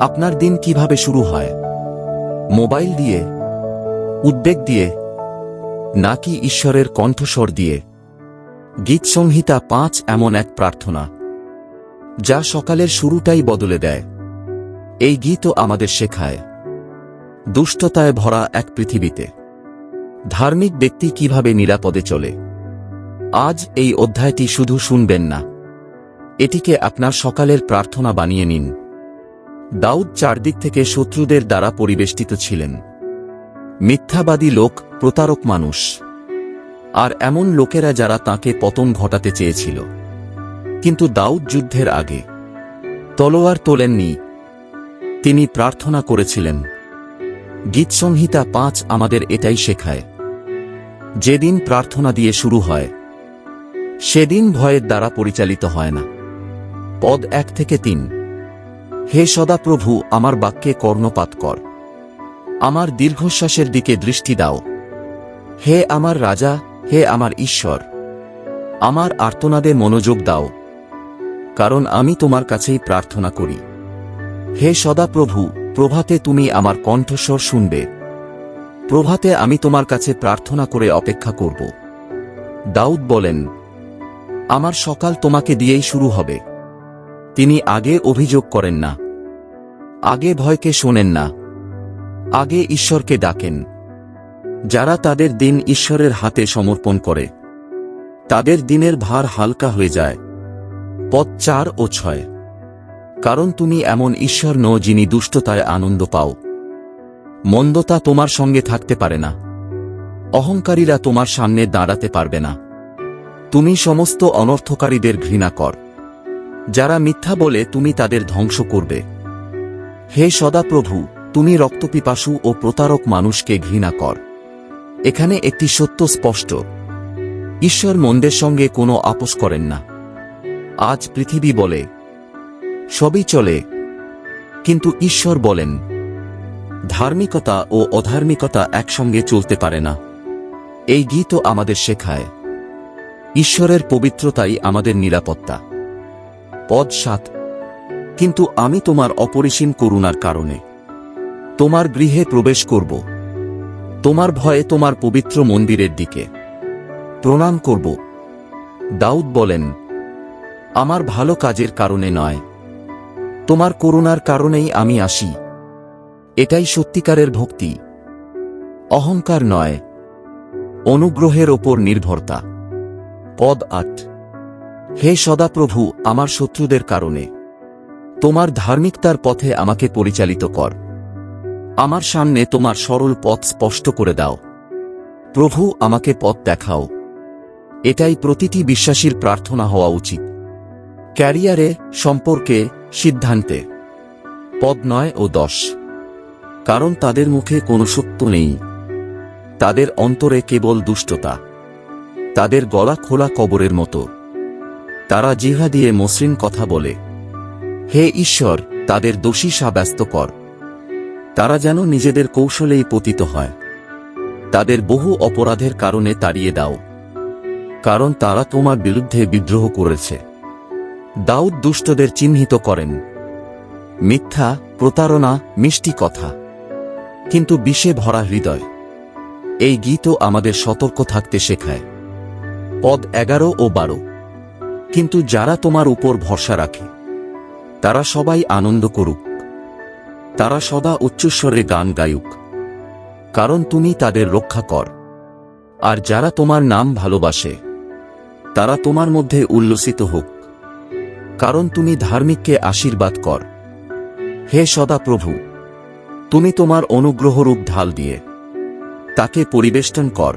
আপনার দিন কিভাবে শুরু হয়? মোবাইল দিয়ে, উদ্বেগ দিয়ে, নাকি ঈশ্বরের কণ্ঠস্বর দিয়ে? গীতসংহিতা ৫ এমন এক প্রার্থনা যা সকালের শুরুটাই বদলে দেয়। এই গীতও আমাদের শেখায় দুষ্টতায় ভরা এক পৃথিবীতে ধার্মিক ব্যক্তি কিভাবে নিরাপদে চলে। আজ এই অধ্যায়টি শুধু শুনবেন না, এটিকে আপনার সকালের প্রার্থনা বানিয়ে নিন। দাউদ চারদিক থেকে শত্রুদের দ্বারা পরিবেষ্টিত ছিলেন। মিথ্যাবাদী লোক, প্রতারক মানুষ, আর এমন লোকেরা যারা তাঁকে পতন ঘটাতে চেয়েছিল। কিন্তু দাউদ যুদ্ধের আগে তলোয়ার তোলেননি, তিনি প্রার্থনা করেছিলেন। গীতসংহিতা ৫ আমাদের এটাই শেখায়। যেদিন প্রার্থনা দিয়ে শুরু হয় সেদিন ভয়ের দ্বারা পরিচালিত হয় না। পদ ১ থেকে ৩। হে সদাপ্রভু, আমার বাক্যে কর্ণপাত কর, আমার দীর্ঘশ্বাসের দিকে দৃষ্টি দাও। হে আমার রাজা, হে আমার ঈশ্বর, আমার আর্তনাদে মনোযোগ দাও, কারণ আমি তোমার কাছেই প্রার্থনা করি। হে সদাপ্রভু, প্রভাতে তুমি আমার কণ্ঠস্বর শুনবে। প্রভাতে আমি তোমার কাছে প্রার্থনা করে অপেক্ষা করব। দাউদ বলেন, আমার সকাল তোমাকে দিয়েই শুরু হবে। তিনি আগে অভিযোগ করেন না, আগে ভয়কে শোনেন না, আগে ঈশ্বরকে ডাকেন। যারা তাদের দিন ঈশ্বরের হাতে সমর্পণ করে তাদের দিনের ভার হালকা হয়ে যায়। পদ ৪ ও ৬। কারণ তুমি এমন ঈশ্বর নও যিনি দুষ্টতায় আনন্দ পাও। মন্দতা তোমার সঙ্গে থাকতে পারে না, অহংকারীরা তোমার সামনে দাঁড়াতে পারবে না। তুমি সমস্ত অনর্থকারীদের ঘৃণা কর, যারা মিথ্যা বলে তুমি তাদের ধ্বংস করবে। হে সদাপ্রভু, তুমি রক্তপিপাসু ও প্রতারক মানুষকে ঘৃণা কর। এখানে একটি সত্য স্পষ্ট, ঈশ্বর মন্দের সঙ্গে কোনো আপোষ করেন না। আজ পৃথিবী বলে সবই চলে, কিন্তু ঈশ্বর বলেন ধার্মিকতা ও অধার্মিকতা একসঙ্গে চলতে পারে না। এই গীতও আমাদের শেখায় ঈশ্বরের পবিত্রতাই আমাদের নিরাপত্তা। পদ ৭। কিন্তু আমি তোমার অপরিসীম করুণার কারণে তোমার গৃহে প্রবেশ করব। তোমার ভয়ে তোমার পবিত্র মন্দিরের দিকে প্রণাম করব। দাউদ বলেন, আমার ভালো কাজের কারণে নয়, তোমার করুণার কারণেই আমি আসি। এটাই সত্যিকারের ভক্তি, অহংকার নয়, অনুগ্রহের ওপর নির্ভরতা। পদ ৮। হে সদাপ্রভু, আমার শত্রুদের কারণে তোমার ধার্মিকতার পথে আমাকে পরিচালিত কর। আমার সামনে তোমার সরল পথ স্পষ্ট করে দাও। প্রভু, আমাকে পথ দেখাও। এটাই প্রতিটি বিশ্বাসীর প্রার্থনা হওয়া উচিত, ক্যারিয়ারে, সম্পর্কে, সিদ্ধান্তে। পদ ৯ ও ১০। কারণ তাদের মুখে কোনো সত্য নেই, তাদের অন্তরে কেবল দুষ্টতা। তাদের গলা খোলা কবরের মতো, তারা জিহ্বা দিয়ে মসৃণ কথা বলে। হে ঈশ্বর, তাদের দোষী সাব্যস্ত কর। তারা যেন নিজেদের কৌশলেই পতিত হয়। তাদের বহু অপরাধের কারণে তাড়িয়ে দাও, কারণ তারা তোমার বিরুদ্ধে বিদ্রোহ করেছে। দাউদ দুষ্টদের চিহ্নিত করেন, মিথ্যা, প্রতারণা, মিষ্টি কথা, কিন্তু বিষে ভরা হৃদয়। এই গীতও আমাদের সতর্ক থাকতে শেখায়। পদ ১১ ও ১২। কিন্তু যারা তোমার উপর ভরসা রাখে তারা সবাই আনন্দ করুক, তারা সদা উচ্চস্বরে গান গায়ুক, কারণ তুমি তাদের রক্ষা কর। আর যারা তোমার নাম ভালোবাসে তারা তোমার মধ্যে উল্লসিত হোক, কারণ তুমি ধার্মিককে আশীর্বাদ কর। হে সদাপ্রভু, তুমি তোমার অনুগ্রহরূপ ঢাল দিয়ে তাকে পরিবেষ্টন কর।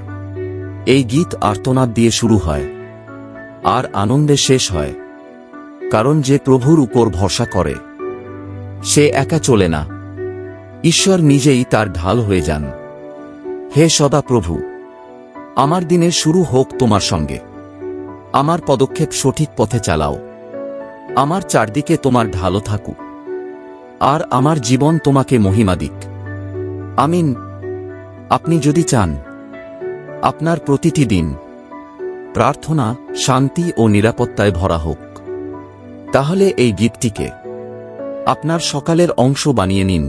এই গীত আর্তনাদ দিয়ে শুরু হয় আর আনন্দে শেষ হয়, কারণ যে প্রভুর উপর ভরসা করে সে একা চলে না, ঈশ্বর নিজেই তার ঢাল হয়ে যান। হে সদাপ্রভু, আমার দিনের শুরু হোক তোমার সঙ্গে। আমার পদক্ষেপ সঠিক পথে চালাও। আমার চারদিকে তোমার ঢালও থাকুক, আর আমার জীবন তোমাকে মহিমা দিক। আমিন। আপনি যদি চান আপনার প্রতিটি দিন প্রার্থনা, শান্তি ও নিরাপত্তায় ভরা হোক, তাহলে এই গীতটিকে আপনার সকালের অংশ বানিয়ে নিন।